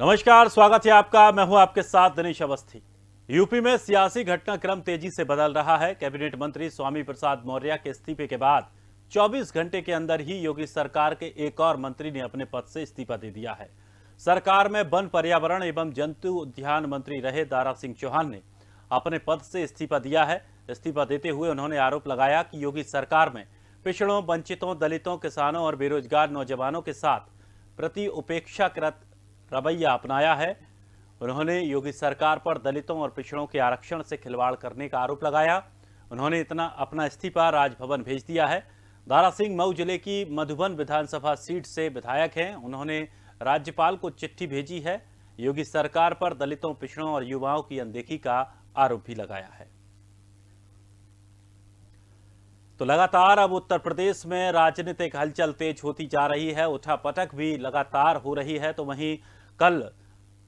नमस्कार, स्वागत है आपका। मैं हूं आपके साथ दिनेश अवस्थी। यूपी में सियासी घटनाक्रम तेजी से बदल रहा है। कैबिनेट मंत्री स्वामी प्रसाद मौर्य के इस्तीफे के बाद 24 घंटे के अंदर ही योगी सरकार के एक और मंत्री ने अपने पद से इस्तीफा दे दिया है। सरकार में वन, पर्यावरण एवं जंतु उद्यान मंत्री रहे दारा सिंह चौहान ने अपने पद से इस्तीफा दिया है। इस्तीफा देते हुए उन्होंने आरोप लगाया कि योगी सरकार में पिछड़ों, वंचितों, दलितों, किसानों और बेरोजगार नौजवानों के साथ प्रति उपेक्षाकृत रवैया अपनाया है। उन्होंने योगी सरकार पर दलितों और पिछड़ों के आरक्षण से खिलवाड़ करने का आरोप लगाया। उन्होंने अपना इस्तीफा राजभवन भेज दिया है। दारा सिंह मऊ जिले की मधुबन विधानसभा सीट से विधायक हैं। उन्होंने राज्यपाल को चिट्ठी भेजी है। योगी सरकार पर दलितों, पिछड़ों और युवाओं की अनदेखी का आरोप भी लगाया है। तो लगातार अब उत्तर प्रदेश में राजनीतिक हलचल तेज होती जा रही है। उठापटक भी लगातार हो रही है। तो वहीं कल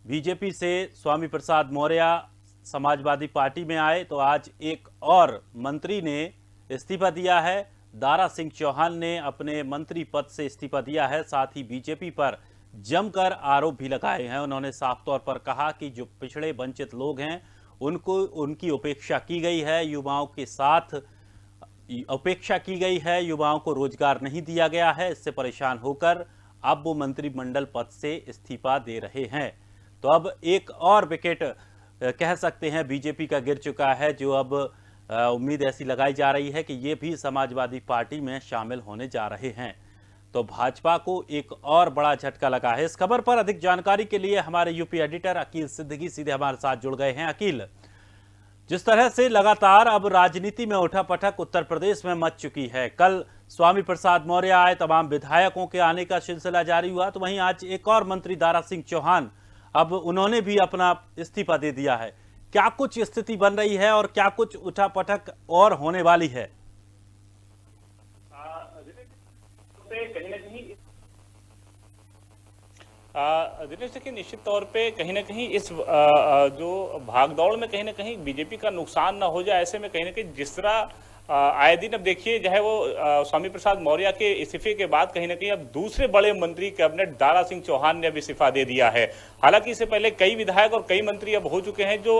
बीजेपी से स्वामी प्रसाद मौर्य समाजवादी पार्टी में आए, तो आज एक और मंत्री ने इस्तीफा दिया है। दारा सिंह चौहान ने अपने मंत्री पद से इस्तीफा दिया है। साथ ही बीजेपी पर जमकर आरोप भी लगाए हैं। उन्होंने साफ तौर पर कहा कि जो पिछड़े, वंचित लोग हैं उनको उनकी उपेक्षा की गई है, युवाओं के साथ उपेक्षा की गई है, युवाओं को रोजगार नहीं दिया गया है। इससे परेशान होकर अब वो मंत्रिमंडल पद से इस्तीफा दे रहे हैं। तो अब एक और विकेट कह सकते हैं बीजेपी का गिर चुका है, जो अब उम्मीद ऐसी लगाई जा रही है कि ये भी समाजवादी पार्टी में शामिल होने जा रहे हैं। तो भाजपा को एक और बड़ा झटका लगा है। इस खबर पर अधिक जानकारी के लिए हमारे यूपी एडिटर अकील सिद्दीकी सीधे हमारे साथ जुड़ गए हैं। अकील, जिस तरह से लगातार अब राजनीति में उठापटक उत्तर प्रदेश में मच चुकी है, कल स्वामी प्रसाद मौर्य आए, तमाम विधायकों के आने का सिलसिला जारी हुआ, तो वहीं आज एक और मंत्री दारा सिंह चौहान, अब उन्होंने भी अपना इस्तीफा दे दिया है। क्या कुछ स्थिति बन रही है और क्या कुछ उठापटक और होने वाली है? दिनेश, देखिए, निश्चित तौर पे कहीं ना कहीं इस जो भागदौड़ में कहीं ना कहीं बीजेपी का नुकसान ना हो जाए, ऐसे में कहीं ना कहीं जिस तरह आए दिन अब देखिए, चाहे वो स्वामी प्रसाद मौर्य के इस्तीफे के बाद कहीं ना कहीं अब दूसरे बड़े मंत्री कैबिनेट दारा सिंह चौहान ने अब इस्तीफा दे दिया है। हालांकि इससे पहले कई विधायक और कई मंत्री अब हो चुके हैं जो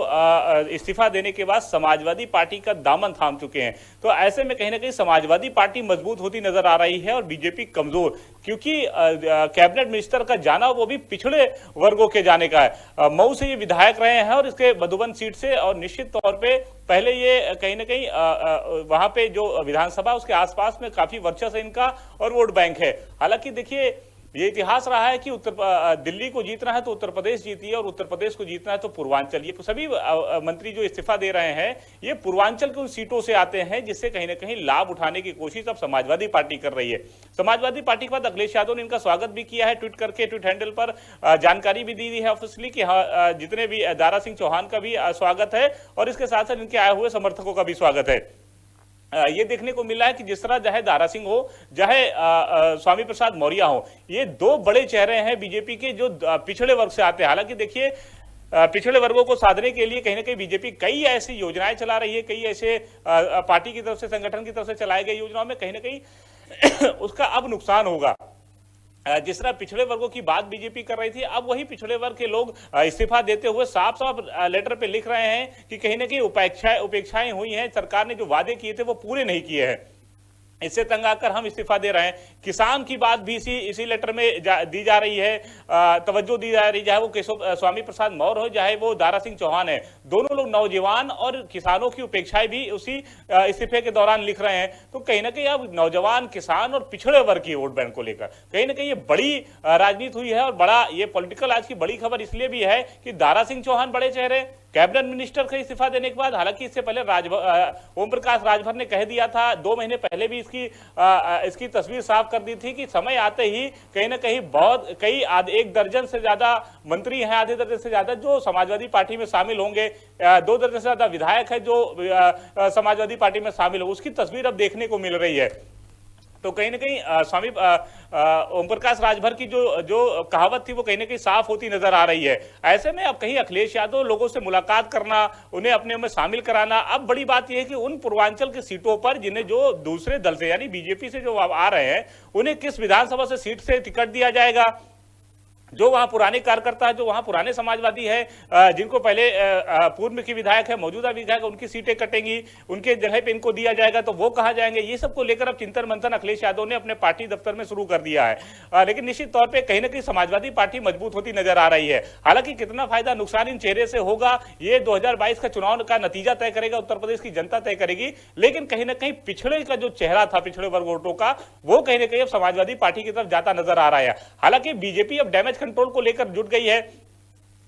इस्तीफा देने के बाद समाजवादी पार्टी का दामन थाम चुके हैं। तो ऐसे में कहीं ना कहीं समाजवादी पार्टी मजबूत होती नजर आ रही है और बीजेपी कमजोर, क्योंकि कैबिनेट मिनिस्टर का जाना वो भी पिछड़े वर्गों के जाने का है। मऊ से ये विधायक रहे हैं और इसके मधुबन सीट से, और निश्चित तौर पे पहले ये कहीं ना कहीं वहां पे जो विधानसभा उसके आसपास में काफी वर्चस्व है इनका और वोट बैंक है। हालांकि देखिए, ये इतिहास रहा है कि दिल्ली को जीतना है तो उत्तर प्रदेश जीती है और उत्तर प्रदेश को जीतना है तो पूर्वांचल। ये सभी मंत्री जो इस्तीफा दे रहे हैं ये पूर्वांचल की उन सीटों से आते हैं जिससे कहीं ना कहीं लाभ उठाने की कोशिश अब समाजवादी पार्टी कर रही है। समाजवादी पार्टी के बाद अखिलेश यादव ने इनका स्वागत भी किया है, ट्वीट करके, ट्वीट हैंडल पर जानकारी भी दी है ऑफिशियली कि जितने भी दारा सिंह चौहान का भी स्वागत है और इसके साथ साथ इनके आए हुए समर्थकों का भी स्वागत है। ये देखने को मिला है कि जिस तरह चाहे दारा सिंह हो, चाहे स्वामी प्रसाद मौर्य हो, ये दो बड़े चेहरे हैं बीजेपी के जो पिछड़े वर्ग से आते हैं। हालांकि देखिए, पिछड़े वर्गों को साधने के लिए कहीं ना कहीं बीजेपी कई ऐसी योजनाएं चला रही है, कई ऐसे पार्टी की तरफ से, संगठन की तरफ से चलाई गई योजनाओं में कहीं ना कहीं उसका अब नुकसान होगा। जिस तरह पिछड़े वर्गों की बात बीजेपी कर रही थी, अब वही पिछड़े वर्ग के लोग इस्तीफा देते हुए साफ साफ लेटर पे लिख रहे हैं कि कहीं ना कहीं उपेक्षाएं हुई हैं, सरकार ने जो वादे किए थे वो पूरे नहीं किए हैं, इससे तंग आकर हम इस्तीफा दे रहे हैं। किसान की बात भी इसी लेटर में दी जा रही है, तवज्जो दी जा रही है, चाहे वो स्वामी प्रसाद मौर्य हो, चाहे वो दारा सिंह चौहान है। दोनों लोग नौजवान और किसानों की उपेक्षाएं भी उसी इस्तीफे के दौरान लिख रहे हैं। तो कहीं ना कहीं अब नौजवान, किसान और पिछड़े वर्ग की वोट बैंक को लेकर कहीं ना कहीं ये बड़ी राजनीति हुई है। और बड़ा ये पॉलिटिकल आज की बड़ी खबर इसलिए भी है कि दारा सिंह चौहान बड़े चेहरे, कैबिनेट मिनिस्टर का इस्तीफा देने के बाद, हालांकि इससे पहले ओम प्रकाश राजभर ने कह दिया था, 2 महीने पहले भी इसकी तस्वीर साफ कर दी थी कि समय आते ही कहीं ना कहीं एक दर्जन से ज्यादा मंत्री हैं, आधे दर्जन से ज्यादा जो समाजवादी पार्टी में शामिल होंगे, 2 दर्जन से ज्यादा विधायक है जो समाजवादी पार्टी में शामिल हो, उसकी तस्वीर अब देखने को मिल रही है। तो कहीं ना कहीं स्वामी ओम प्रकाश राजभर की जो कहावत थी वो कहीं ना कहीं साफ होती नजर आ रही है। ऐसे में अब कहीं अखिलेश यादव लोगों से मुलाकात करना, उन्हें अपने में शामिल कराना, अब बड़ी बात यह है कि उन पूर्वांचल की सीटों पर जिन्हें जो दूसरे दल से यानी बीजेपी से जो आ रहे हैं उन्हें किस विधानसभा से सीट से टिकट दिया जाएगा, जो वहां पुराने कार्यकर्ता है, जो वहां पुराने समाजवादी है, जिनको पहले पूर्व की विधायक है, मौजूदा विधायक, उनकी सीटें कटेंगी, उनके जगह पे इनको दिया जाएगा तो वो कहां जाएंगे, ये सबको लेकर अब चिंतन मंथन अखिलेश यादव ने अपने पार्टी दफ्तर में शुरू कर दिया है। लेकिन निश्चित तौर पर कहीं ना कहीं समाजवादी पार्टी मजबूत होती नजर आ रही है। हालांकि कितना फायदा नुकसान इन चेहरे से होगा ये 2022 का चुनाव का नतीजा तय करेगा, उत्तर प्रदेश की जनता तय करेगी। लेकिन कहीं ना कहीं पिछड़े का जो चेहरा था, पिछड़े वर्ग वोटों का, वो कहीं ना कहीं अब समाजवादी पार्टी की तरफ जाता नजर आ रहा है। हालांकि बीजेपी अब डैमेज कंट्रोल को लेकर जुट गई है।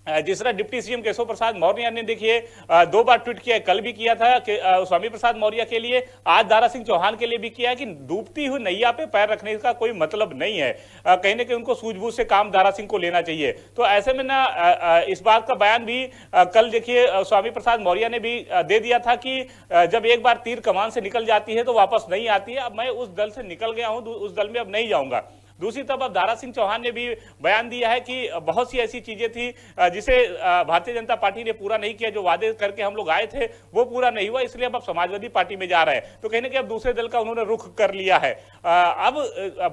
जिस तरह डिप्टी सीएम केशव प्रसाद मौर्य ने देखिए 2 बार ट्वीट किया, कल भी किया था कि स्वामी प्रसाद मौर्य के लिए, आज दारा सिंह चौहान के लिए भी किया है कि डूबती हुई नैया पे पैर रखने का कोई मतलब नहीं है। कहीं ना कहीं उनको सूझबूझ से काम दारा सिंह को लेना चाहिए। तो ऐसे में ना इस बात का बयान भी कल देखिए स्वामी प्रसाद मौर्य ने भी दे दिया था कि जब एक बार तीर कमान से निकल जाती है तो वापस नहीं आती है। अब मैं उस दल से निकल गया हूं, उस दल में अब नहीं जाऊंगा। दूसरी तरफ अब दारा सिंह चौहान ने भी बयान दिया है कि बहुत सी ऐसी चीजें थी जिसे भारतीय जनता पार्टी ने पूरा नहीं किया, जो वादे करके हम लोग आए थे वो पूरा नहीं हुआ, इसलिए अब समाजवादी पार्टी में जा रहे हैं। तो कहीं ना कहीं अब दूसरे दल का उन्होंने रुख कर लिया है। अब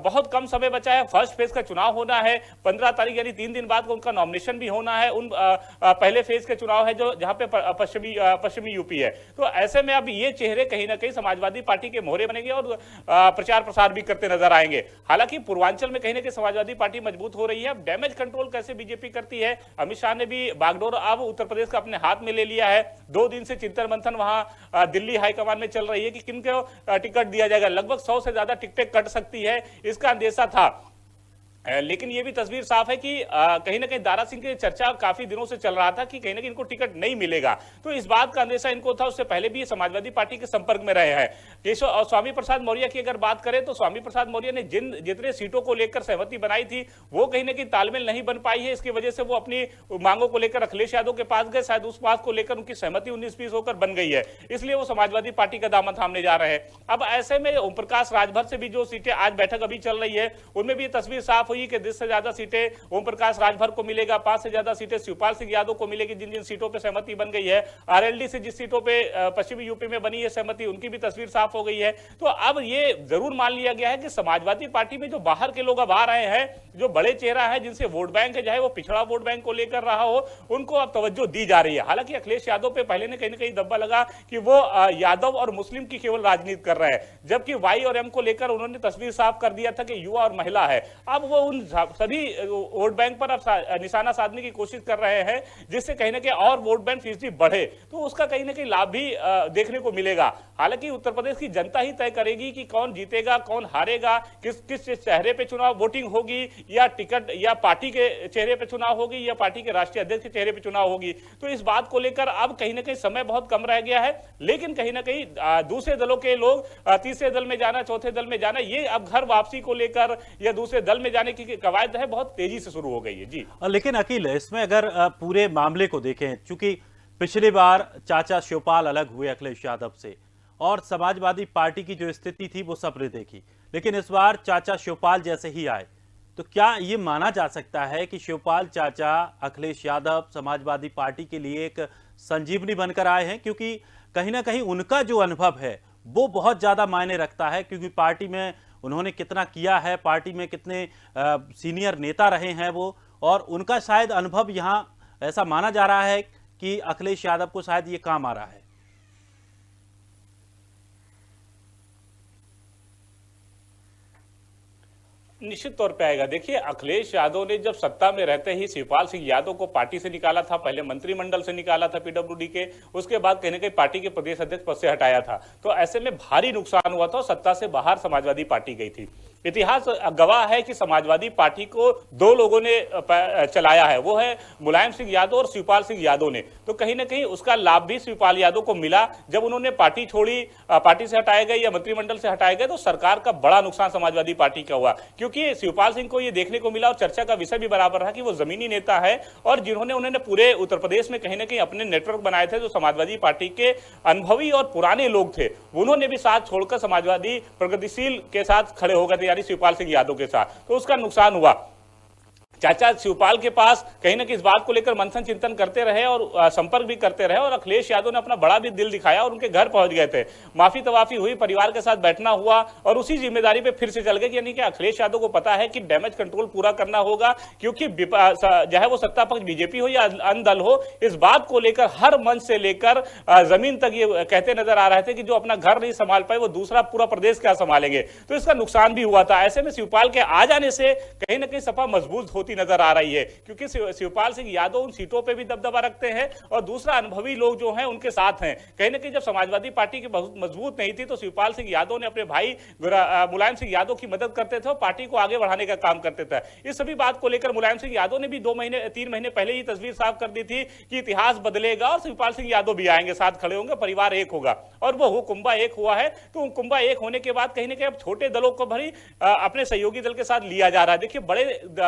बहुत कम समय बचा है, फर्स्ट फेज का चुनाव होना है 15 तारीख, यानी 3 दिन बाद उनका नॉमिनेशन भी होना है। उन पहले फेज के चुनाव है जो जहां पे पश्चिमी यूपी है। तो ऐसे में अब ये चेहरे कहीं ना कहीं समाजवादी पार्टी के मोहरे बनेंगे और प्रचार प्रसार भी करते नजर आएंगे। हालांकि पूर्वांचल में कहीं ना कहीं समाजवादी पार्टी मजबूत हो रही है। अब डैमेज कंट्रोल कैसे बीजेपी करती है, अमित शाह ने भी बागडोर अब उत्तर प्रदेश का अपने हाथ में ले लिया है। 2 दिन से चिंतन मंथन वहां दिल्ली हाईकमान में चल रही है कि किनको टिकट दिया जाएगा। लगभग 100 से ज्यादा टिकटें कट सकती है, इसका अंदेशा था। लेकिन यह भी तस्वीर साफ है कि कहीं ना कहीं दारा सिंह की चर्चा काफी दिनों से चल रहा था कि कहीं ना कहीं इनको टिकट नहीं मिलेगा। तो इस बात का अंदेशा इनको था, उससे पहले भी समाजवादी पार्टी के संपर्क में रहे हैं। केशव और स्वामी प्रसाद मौर्य की अगर बात करें तो स्वामी प्रसाद मौर्य ने जितने सीटों को लेकर सहमति बनाई थी वो कहीं ना कहीं तालमेल नहीं बन पाई है। इसकी वजह से वो अपनी मांगों को लेकर अखिलेश यादव के पास गए, शायद उस बात को लेकर उनकी सहमति 19-20 होकर बन गई है, इसलिए वो समाजवादी पार्टी का दामन थामने जा रहे हैं। अब ऐसे में ओम प्रकाश राजभर से भी जो सीटें आज बैठक अभी चल रही है उनमें भी तस्वीर साफ हुई कि 10 से ज्यादा सीटें ओम प्रकाश राजभर को मिलेगा, 5 से ज्यादा सीटें शिवपाल सिंह यादव को मिलेगी। जिन जिन सीटों पे सहमति बन गई है, आरएलडी से जिस सीटों पे पश्चिमी यूपी में बनी है सहमति, उनकी भी तस्वीर साफ हो गई है। तो अब ये जरूर मान लिया गया है कि समाजवादी पार्टी में जो बाहर के लोग अब आ रहे हैं, जो बड़े चेहरा है, जिनसे वोट बैंक है, चाहे वो पिछड़ा वोट बैंक को लेकर रहा हो, उनको अब तवज्जो दी जा रही है। हालांकि अखिलेश यादव पे पहले ने कहीं ना कहीं दब्बा लगा कि वो यादव और मुस्लिम की केवल राजनीति कर रहे हैं, जबकि वाई और एम को लेकर उन्होंने तस्वीर साफ कर दिया था कि युवा और महिला है। अब वो उन सभी वोट बैंक पर अब निशाना साधने की कोशिश कर रहे हैं, जिससे कहीं ना कहीं और वोट बैंक फीसदी बढ़े, तो उसका कहीं ना कहीं लाभ भी देखने को मिलेगा। हालांकि उत्तर प्रदेश की जनता ही तय करेगी कि कौन जीतेगा, कौन हारेगा, किस चेहरे पे चुनाव वोटिंग होगी, या टिकट या पार्टी के चेहरे पे चुनाव होगी, या पार्टी के राष्ट्रीय अध्यक्ष के चेहरे पे चुनाव होगी। तो इस बात को लेकर अब कहीं ना कहीं समय बहुत कम रह गया है। लेकिन कहीं ना कहीं दूसरे दलों के लोग तीसरे दल में जाना, चौथे दल में जाना, ये अब घर वापसी को लेकर या दूसरे दल में जाने की कवायद है बहुत तेजी से शुरू हो गई है। जी लेकिन अखिल, इसमें अगर पूरे मामले को देखें, चूंकि पिछली बार चाचा शिवपाल अलग हुए अखिलेश यादव से और समाजवादी पार्टी की जो स्थिति थी वो सबने देखी, लेकिन इस बार चाचा शिवपाल जैसे ही आए, तो क्या ये माना जा सकता है कि शिवपाल चाचा अखिलेश यादव समाजवादी पार्टी के लिए एक संजीवनी बनकर आए हैं? क्योंकि कहीं ना कहीं उनका जो अनुभव है वो बहुत ज्यादा मायने रखता है, क्योंकि पार्टी में उन्होंने कितना किया है, पार्टी में कितने सीनियर नेता रहे हैं वो, और उनका शायद अनुभव यहाँ ऐसा माना जा रहा है कि अखिलेश यादव को शायद ये काम आ रहा है। निश्चित तौर पे आएगा। देखिए, अखिलेश यादव ने जब सत्ता में रहते ही शिवपाल सिंह यादव को पार्टी से निकाला था, पहले मंत्रिमंडल से निकाला था पीडब्ल्यूडी के, उसके बाद कहीं ना कहीं पार्टी के प्रदेश अध्यक्ष पद से हटाया था। तो ऐसे में भारी नुकसान हुआ था और सत्ता से बाहर समाजवादी पार्टी गई थी। इतिहास गवाह है कि समाजवादी पार्टी को 2 लोगों ने चलाया है, वो है मुलायम सिंह यादव और शिवपाल सिंह यादव ने। तो कहीं ना कहीं उसका लाभ भी शिवपाल यादव को मिला। जब उन्होंने पार्टी छोड़ी, पार्टी से हटाए गए या मंत्रिमंडल से हटाए गए, तो सरकार का बड़ा नुकसान समाजवादी पार्टी का हुआ, क्योंकि शिवपाल सिंह को यह देखने को मिला और चर्चा का विषय भी बराबर रहा कि वो जमीनी नेता है और उन्होंने पूरे उत्तर प्रदेश में कहीं ना कहीं अपने नेटवर्क बनाए थे, जो समाजवादी पार्टी के अनुभवी और पुराने लोग थे, उन्होंने भी साथ छोड़कर समाजवादी प्रगतिशील के साथ खड़े हो गए थे, यानी शिवपाल सिंह यादव के साथ। तो उसका नुकसान हुआ। चाचा शिवपाल के पास कहीं ना कहीं इस बात को लेकर मंथन चिंतन करते रहे और संपर्क भी करते रहे, और अखिलेश यादव ने अपना बड़ा भी दिल दिखाया और उनके घर पहुंच गए थे। माफी तवाफी हुई, परिवार के साथ बैठना हुआ और उसी जिम्मेदारी पे फिर से चल गए। यानी कि अखिलेश यादव को पता है कि डैमेज कंट्रोल पूरा करना होगा, क्योंकि चाहे वो सत्ता पक्ष बीजेपी हो या अन्य दल हो, इस बात को लेकर हर मंच से लेकर जमीन तक ये कहते नजर आ रहे थे कि जो अपना घर नहीं संभाल पाए वो दूसरा पूरा प्रदेश क्या संभालेंगे। तो इसका नुकसान भी हुआ था। ऐसे में शिवपाल के आ जाने से कहीं ना कहीं सपा मजबूत होती नजर आ रही है, क्योंकि शिवपाल सिंह यादव उन सीटों पे भी दबदबा रखते हैं और दूसरा अनुभवी लोग जो हैं उनके साथ हैं। कहीं ना कहीं जब समाजवादी पार्टी की बहुत मजबूत नहीं थी तो शिवपाल सिंह यादव ने अपने भाई मुलायम सिंह यादव की मदद करते थे और पार्टी को आगे बढ़ाने का काम करते थे। इस सभी बात को लेकर मुलायम सिंह यादव ने भी 3 महीने पहले ही तस्वीर साफ कर दी थी कि इतिहास बदलेगा और शिवपाल सिंह यादव भी आएंगे, साथ खड़े होंगे, परिवार एक होगा, और वो कुंभा एक हुआ है। तो कुंभा एक होने के बाद कहीं ना कहीं अब छोटे दलों को भरी अपने सहयोगी दल के साथ लिया जा रहा है। देखिए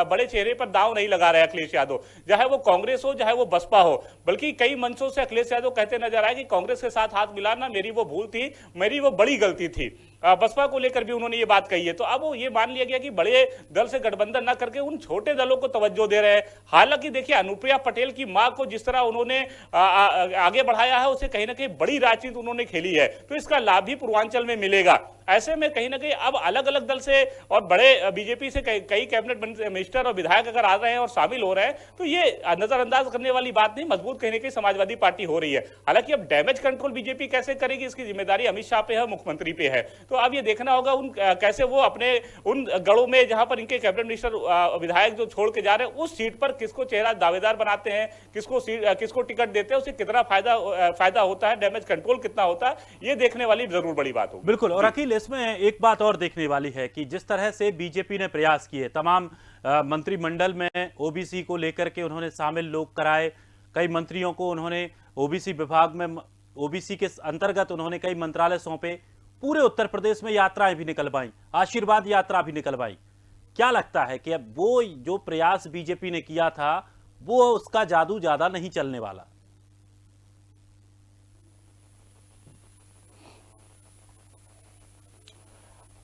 बड़े चेहरे पर दांव नहीं लगा रहे अखिलेश यादव, चाहे वो कांग्रेस हो चाहे वो बसपा हो। बल्कि कई मंचों से अखिलेश यादव कहते नजर आए कि कांग्रेस के साथ हाथ मिलाना मेरी वो भूल थी, मेरी वो बड़ी गलती थी। बसपा को लेकर भी उन्होंने ये बात कही है। तो अब वो ये मान लिया गया कि बड़े दल से गठबंधन न करके उन छोटे दलों को तवज्जो दे रहे हैं। हालांकि देखिए अनुप्रिया पटेल की मां को जिस तरह उन्होंने आगे बढ़ाया है, उसे कहीं ना कहीं बड़ी राजनीति उन्होंने खेली है, तो इसका लाभ भी पूर्वांचल में मिलेगा। ऐसे में कहीं ना कहीं अब अलग अलग दल से और बड़े बीजेपी से कई कैबिनेट मिनिस्टर और विधायक अगर आ रहे हैं और शामिल हो रहे हैं, तो ये नजरअंदाज करने वाली बात नहीं, मजबूत कहीं ना कहीं समाजवादी पार्टी हो रही है। हालांकि अब डैमेज कंट्रोल बीजेपी कैसे करेगी, इसकी जिम्मेदारी अमित शाह पे है, मुख्यमंत्री पे है। तो अब ये देखना होगा कैसे वो अपने उन गढ़ों में जहां पर इनके कैबिनेट मिनिस्टर विधायक जो छोड़ के जा रहे हैं, उस सीट पर किसको चेहरा दावेदार बनाते हैं, किसको टिकट देते हैं, उससे कितना फायदा होता है, डैमेज कंट्रोल कितना होता है, ये देखने वाली जरूर बड़ी बात होगी। बिल्कुल। और अखिल, इसमें एक बात और देखने वाली है कि जिस तरह से बीजेपी ने प्रयास किए, तमाम मंत्रिमंडल में ओबीसी को लेकर के उन्होंने शामिल लोग कराए, कई मंत्रियों को उन्होंने ओबीसी विभाग में, ओबीसी के अंतर्गत उन्होंने कई मंत्रालय सौंपे, पूरे उत्तर प्रदेश में यात्राएं भी निकलवाई, आशीर्वाद यात्रा भी निकलवाई। क्या लगता है कि अब वो जो प्रयास बीजेपी ने किया था वो उसका जादू ज्यादा नहीं चलने वाला?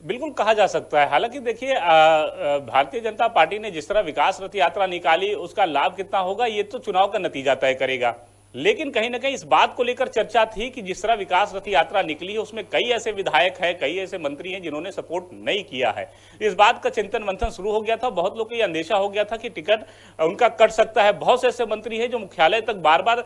बिल्कुल कहा जा सकता है। हालांकि देखिए भारतीय जनता पार्टी ने जिस तरह विकास रथ यात्रा निकाली, उसका लाभ कितना होगा ये तो चुनाव का नतीजा तय करेगा। लेकिन कहीं ना कहीं इस बात को लेकर चर्चा थी कि जिस तरह विकास रथ यात्रा निकली है उसमें कई ऐसे विधायक हैं, कई ऐसे मंत्री हैं जिन्होंने सपोर्ट नहीं किया है। इस बात का चिंतन मंथन शुरू हो गया था। बहुत लोग को यह अंदेशा हो गया था कि टिकट उनका कट सकता है। बहुत से ऐसे मंत्री हैं जो मुख्यालय तक बार बार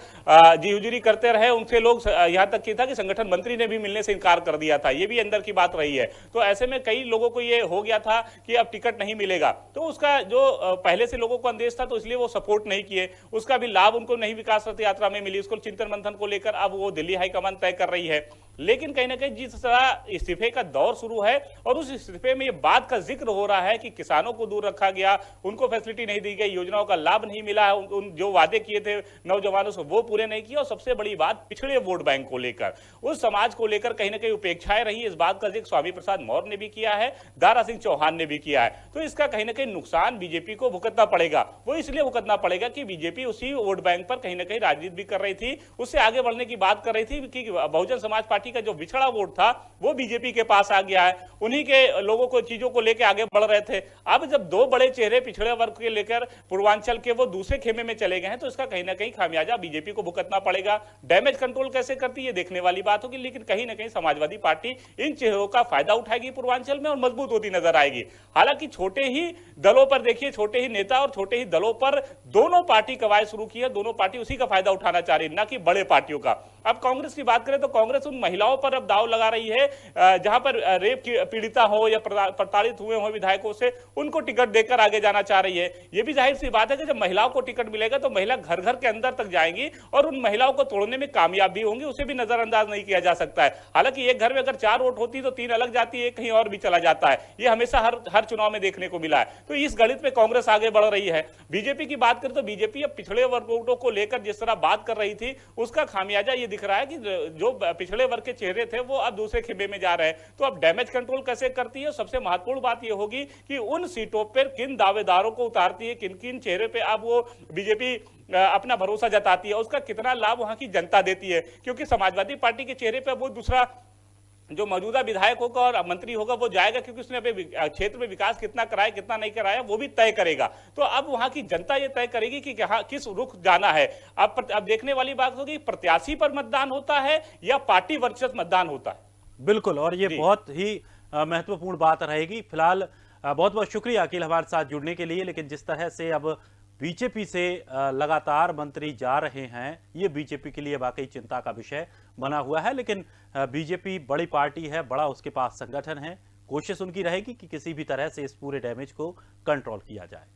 जी हुजूरी करते रहे, उनसे लोग यहां तक की था कि संगठन मंत्री ने भी मिलने से इनकार कर दिया था। ये भी अंदर की बात रही है। तो ऐसे में कई लोगों को यह हो गया था कि अब टिकट नहीं मिलेगा, तो उसका जो पहले से लोगों को अंदेश था तो इसलिए वो सपोर्ट नहीं किए, उसका भी लाभ उनको नहीं विकास रथ यात्रा में मिली। उसको चिंतन मंथन को लेकर अब वो दिल्ली हाईकमान तय कर रही है। लेकिन कहीं ना कहीं जिस तरह इस्तीफे का दौर शुरू है और उस इस्तीफे में ये बात का जिक्र हो रहा है कि किसानों को दूर रखा गया, उनको फैसिलिटी नहीं दी गई, योजनाओं का लाभ नहीं मिला है, उन जो वादे किए थे नौजवानों से वो पूरे नहीं किए, और सबसे बड़ी बात पिछड़े वोट बैंक को लेकर, उस समाज को लेकर कहीं ना कहीं उपेक्षाएं रही। इस बात का जिक्र स्वामी प्रसाद मौर्य ने भी किया है, दारा सिंह चौहान ने भी किया है। तो इसका कहीं ना कहीं नुकसान बीजेपी को भुगतना पड़ेगा। वो इसलिए भुगतना पड़ेगा कि बीजेपी उसी वोट बैंक पर कहीं ना कहीं राजनीति भी कर रही थी, उससे आगे बढ़ने की बात कर रही थी कि बहुजन समाज पार्टी का जो बिछड़ा वोट था वो बीजेपी के पास आ गया है, उन्हीं के लोगों को चीजों को लेकर आगे बढ़ रहे थे। अब जब दो बड़े चेहरे पिछड़े वर्ग के लेकर पूर्वांचल के वो दूसरे खेमे में चले गए हैं, तो इसका कहीं ना कहीं खामियाजा बीजेपी को भुगतना पड़ेगा। डैमेज कंट्रोल कैसे करती है देखने वाली बात होगी, लेकिन कहीं ना कहीं समाजवादी पार्टी इन चेहरों का फायदा उठाएगी पूर्वांचल में और मजबूत होती नजर आएगी। हालांकि छोटे ही दलों पर देखिए, छोटे ही नेता और छोटे ही दलों पर दोनों पार्टी कवायद शुरू की है, दोनों पार्टी उसी का फायदा उठाना चाह रही है, ना कि बड़े पार्टियों का। अब कांग्रेस की बात करें तो कांग्रेस उन महिलाओं पर अब दाव लगा रही है जहां पर रेप की पीड़िता हो या प्रताड़ित हुए हो विधायकों से, उनको टिकट देकर आगे जाना चाह रही है। यह भी जाहिर सी बात है कि जब महिलाओं को टिकट मिलेगा तो महिला घर घर के अंदर तक जाएंगी और उन महिलाओं को तोड़ने में कामयाब भी होंगी, उसे भी नजरअंदाज नहीं किया जा सकता है। हालांकि एक घर में अगर 4 वोट होती तो 3 अलग जाती है, कहीं और भी चला जाता है। यह हमेशा हर चुनाव में देखने को मिला है। तो इस गणित में कांग्रेस आगे बढ़ रही है। बीजेपी की बात करें तो बीजेपी अब पिछड़े वर्गों को लेकर जिस तरह बात कर रही थी उसका खामियाजा ये दिख रहा है कि जो पिछड़े वर्ग के चेहरे थे वो अब दूसरे खेमे में जा रहे हैं। तो अब डैमेज कंट्रोल कैसे करती है, सबसे महत्वपूर्ण बात यह होगी कि उन सीटों पर किन दावेदारों को उतारती है, किन किन चेहरे पे अब वो बीजेपी अपना भरोसा जताती है, उसका कितना लाभ वहां की जनता देती है। क्योंकि समाजवादी पार्टी के चेहरे पे वो दूसरा जो मौजूदा विधायक होगा और मंत्री होगा वो जाएगा, क्योंकि उसने अपने क्षेत्र में विकास कितना कराया कितना नहीं कराया वो भी तय करेगा। तो अब वहां की जनता ये तय करेगी कि कहाँ किस रुख जाना है। अब देखने वाली बात होगी प्रत्याशी पर मतदान होता है या पार्टी वर्चस्व मतदान होता है। बिल्कुल, और ये बहुत ही महत्वपूर्ण बात रहेगी। फिलहाल बहुत बहुत शुक्रिया अखिल हमारे साथ जुड़ने के लिए। लेकिन जिस तरह से अब बीजेपी से लगातार मंत्री जा रहे हैं, ये बीजेपी के लिए वाकई चिंता का विषय बना हुआ है। लेकिन बीजेपी बड़ी पार्टी है, बड़ा उसके पास संगठन है, कोशिश उनकी रहेगी कि किसी भी तरह से इस पूरे डैमेज को कंट्रोल किया जाए।